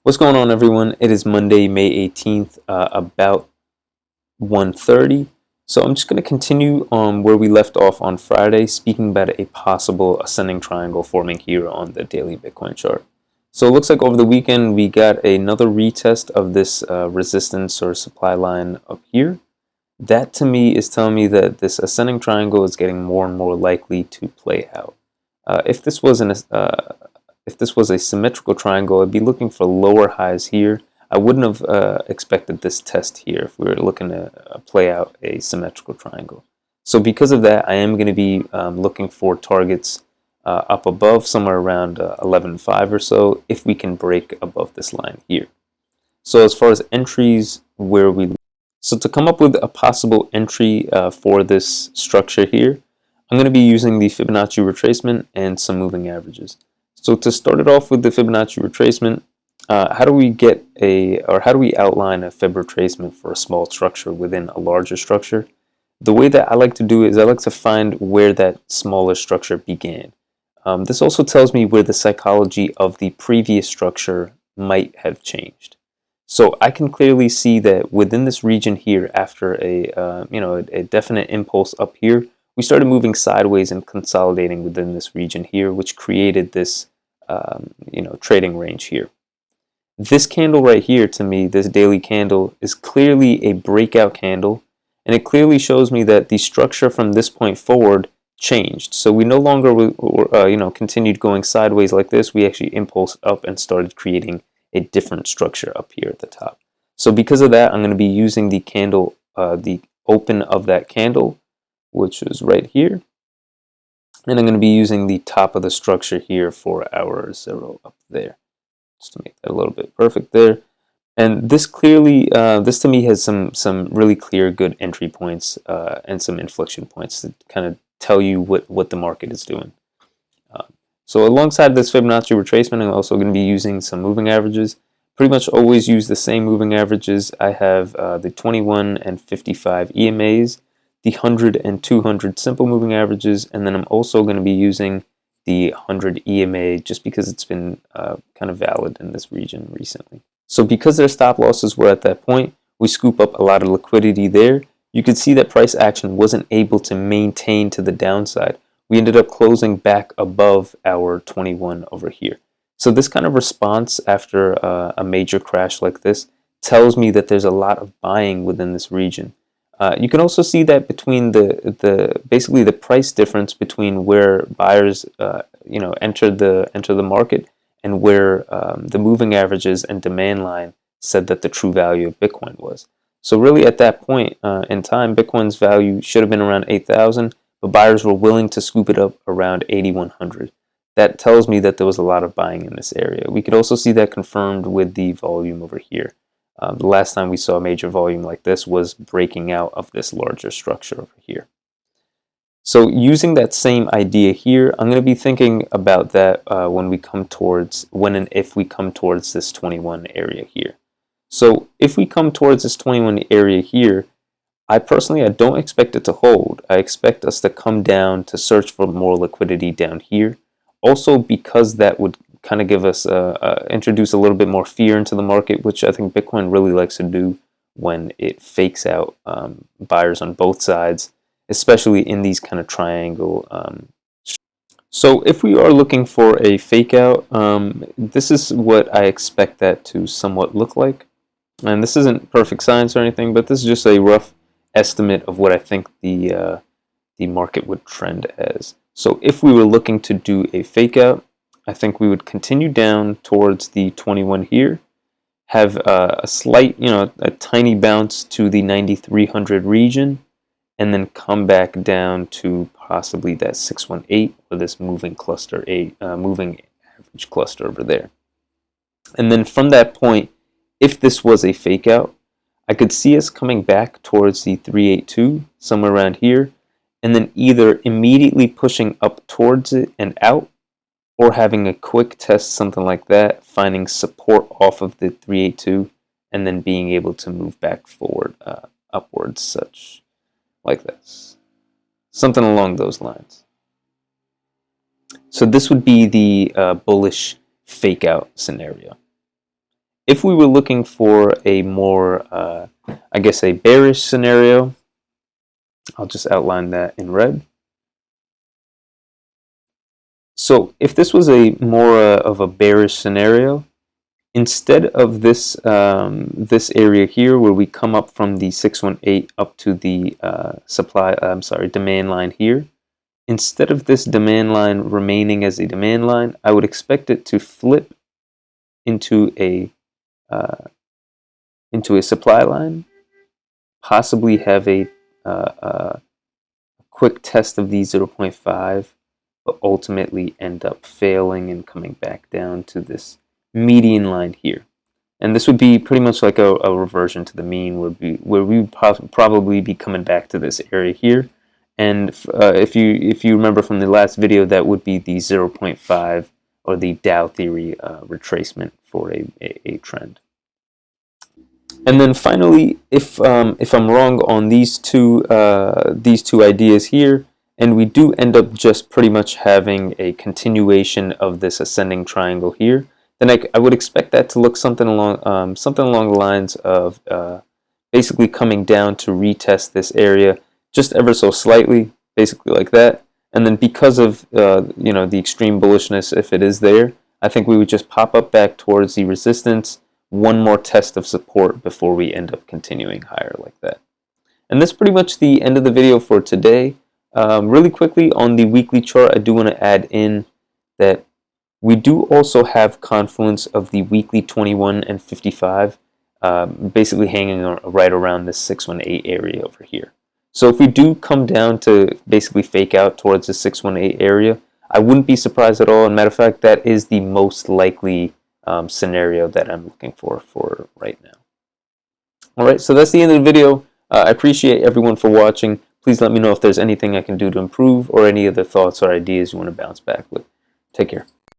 What's going on, everyone? It is Monday, May 18th, about 1:30. So I'm just going to continue on where we left off on Friday, speaking about a possible ascending triangle forming here on the daily Bitcoin chart. So it looks like over the weekend we got another retest of this resistance or supply line up here. That to me is telling me that this ascending triangle is getting more and more likely to play out. If this was a symmetrical triangle, I'd be looking for lower highs here. I wouldn't have expected this test here if we were looking to play out a symmetrical triangle. So because of that, I am going to be looking for targets up above, somewhere around 11.5 or so, if we can break above this line here. So as far as entries, so to come up with a possible entry for this structure here, I'm going to be using the Fibonacci retracement and some moving averages. So to start it off with the Fibonacci retracement, how do we outline a Fib retracement for a small structure within a larger structure? The way that I like to do it is I like to find where that smaller structure began. This also tells me where the psychology of the previous structure might have changed. So I can clearly see that within this region here, after a definite impulse up here, we started moving sideways and consolidating within this region here, which created this trading range here. This candle right here, to me, this daily candle, is clearly a breakout candle, and it clearly shows me that the structure from this point forward changed. So we no longer continued going sideways like this. We actually impulsed up and started creating a different structure up here at the top. So because of that, I'm going to be using the candle, the open of that candle, which is right here. And I'm going to be using the top of the structure here for our 0 up there, just to make that a little bit perfect there. And this clearly, this to me has some really clear good entry points and some inflection points to kind of tell you what the market is doing. So alongside this Fibonacci retracement, I'm also going to be using some moving averages. Pretty much always use the same moving averages. I have the 21 and 55 EMAs, the 100 and 200 simple moving averages, and then I'm also going to be using the 100 EMA just because it's been kind of valid in this region recently. So because their stop losses were at that point, we scoop up a lot of liquidity there. You could see that price action wasn't able to maintain to the downside. We ended up closing back above our 21 over here. So this kind of response after a major crash like this tells me that there's a lot of buying within this region. You can also see that between basically the price difference between where buyers entered the market and where the moving averages and demand line said that the true value of Bitcoin was. So really at that point in time, Bitcoin's value should have been around 8,000, but buyers were willing to scoop it up around 8,100. That tells me that there was a lot of buying in this area. We could also see that confirmed with the volume over here. The last time we saw a major volume like this was breaking out of this larger structure over here. So using that same idea here, I'm going to be thinking about that when and if we come towards this 21 area here. So if we come towards this 21 area here, I don't expect it to hold. I expect us to come down to search for more liquidity down here. Also because that would kind of give us, introduce a little bit more fear into the market, which I think Bitcoin really likes to do when it fakes out buyers on both sides, especially in these kind of triangle. So if we are looking for a fake out, this is what I expect that to somewhat look like. And this isn't perfect science or anything, but this is just a rough estimate of what I think the market would trend as. So if we were looking to do a fake out, I think we would continue down towards the 21 here, have a slight, a tiny bounce to the 9,300 region, and then come back down to possibly that 618 or this moving average cluster over there. And then from that point, if this was a fake out, I could see us coming back towards the 382, somewhere around here, and then either immediately pushing up towards it and out, or having a quick test, something like that, finding support off of the 382, and then being able to move back forward, upwards, such like this. Something along those lines. So this would be the bullish fake out scenario. If we were looking for a more, I guess, a bearish scenario, I'll just outline that in red. So if this was a more of a bearish scenario, instead of this this area here where we come up from the 618 up to the demand line here, instead of this demand line remaining as a demand line, I would expect it to flip into a supply line, possibly have a quick test of the 0.5, but ultimately end up failing and coming back down to this median line here. And this would be pretty much like a reversion to the mean, where we would probably be coming back to this area here. And if you remember from the last video, that would be the 0.5 or the Dow theory retracement for a trend. And then finally, if I'm wrong on these two ideas here, and we do end up just pretty much having a continuation of this ascending triangle here, then I would expect that to look something along the lines of basically coming down to retest this area just ever so slightly, basically like that. And then because of the extreme bullishness, if it is there, I think we would just pop up back towards the resistance, one more test of support before we end up continuing higher like that. And that's pretty much the end of the video for today. Really quickly on the weekly chart, I do want to add in that we do also have confluence of the weekly 21 and 55, basically hanging right around this 618 area over here. So if we do come down to basically fake out towards the 618 area, I wouldn't be surprised at all. And matter of fact, that is the most likely scenario that I'm looking for right now. All right, so that's the end of the video. I appreciate everyone for watching. Please let me know if there's anything I can do to improve or any other thoughts or ideas you want to bounce back with. Take care.